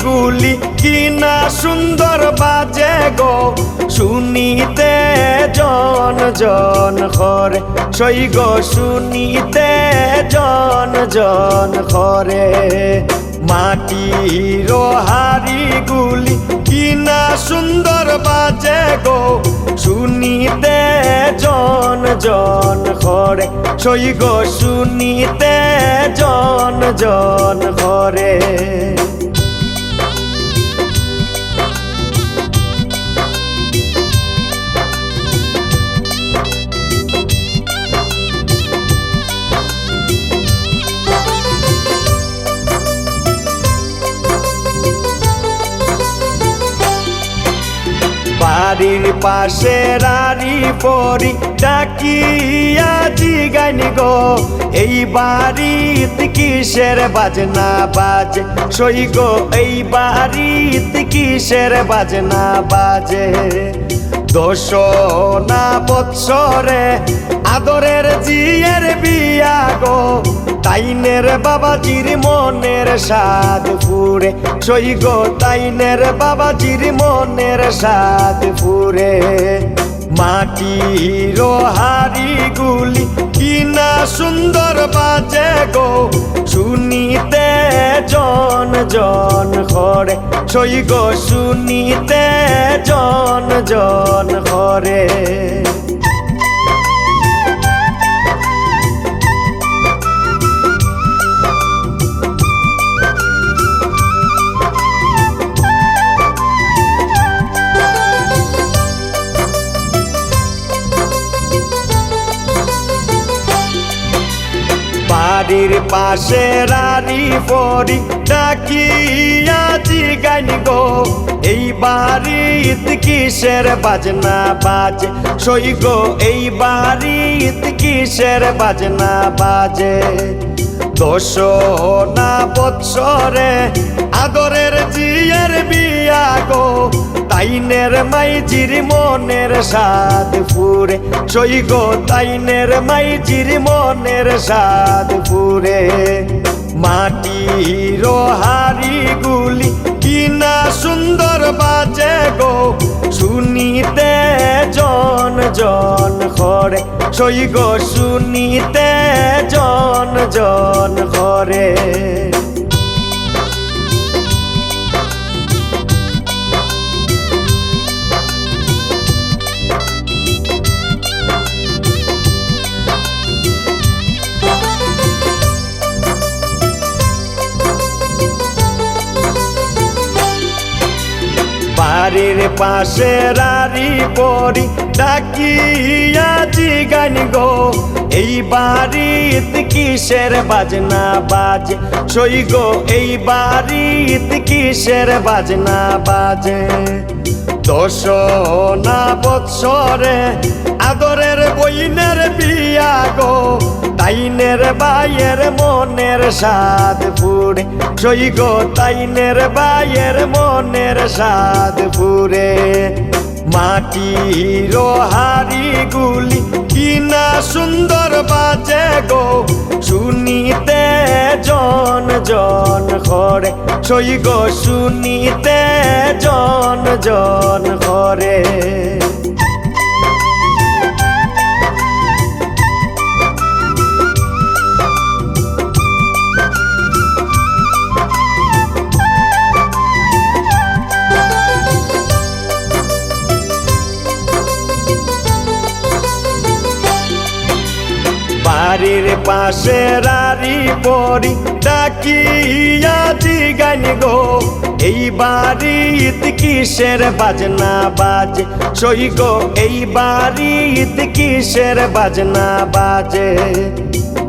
গুলি কি না সুন্দর বাজে গো শুনিতে জন জন ঘরে সই গো শুনিতে জন জন ঘরে মাটির হাড়ি গুলি কি না সুন্দর বাজে গো শুনিতে জন জন ঘরে সই গো শুনিতে জন জন ঘরে বাড়ির পাশে রারি পরি ডাকিয়া জিগাইনি গো এই বাড়িতে কিসের বাজনা বাজে সই গো এই বাড়িতে কিসের বাজনা বাজে দোষ না বৎসরে আদরের জিয়ের বিয়া গো তাইনের বাবাজির মনের সাদ ফুরে সই গো তাইনের বাবাজির মনের সাদ ফুরে মাটির হাড়ি গুলি কি না সুন্দর বাজে গো শুনিতে জন জন ঘরে সই গো শুনিতে জন জন ঘরে বাড়ির পাশে রারি পরি ডাকিয়া জিগাইনি গো এই বাড়িতে কিসের বাজনা বাজে সই গো এই বাড়িতে কিসের বাজনা বাজে দোষ না বৎসরে আদরের জিয়ের বিয়া গো তাইনের মাইজির মনের সাদ ফুরে সই গো তাইনের মাইজির মনের সাদ ফুরে মাটির হাড়ি গুলি কি না সুন্দর বাজে গো শুনিতে জন জন ঘরে সই গো শুনিতে জন জন ঘরে বাড়ির পাশে রারি পরি ডাকিয়া জিগাইনি গো এই বাড়িতে কিসের বাজনা বাজে সই গো এই বাড়িতে কিসের বাজনা বাজে দোষ না বৎসরে আদরের বইনের বিয়া গো তাইনের বাইয়ের মনের সাদ ফুরে সই গো তাইনের বাইয়ের মনের সাদ ফুরে মাটির হাড়ি গুলি কি না সুন্দর বাজে গো শুনিতে জন জন ঘরে সই গো শুনিতে জন জন ঘরে বাড়ির পাশে রারি পরি ডাকিয়া জিগাইনি গো এই বাড়িতে কিসের বাজনা বাজে সই গো এই বাড়িতে কিসের বাজনা বাজে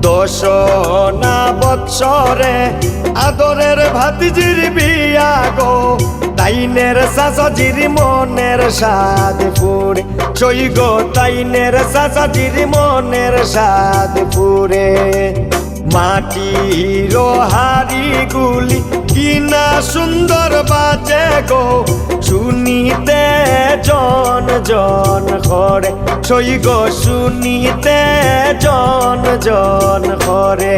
দোষ না বৎসরে আদরের ভাতিজির বিয়া গো তাইনের চাচাজির মনের সাদ ফুরে সই গো তাইনের চাচাজির মনের সাদ ফুরে মাটির হাড়ি গুলি কি না সুন্দর বাজে গো শুনিতে জন জন ঘরে সই গো শুনিতে জন জন ঘরে।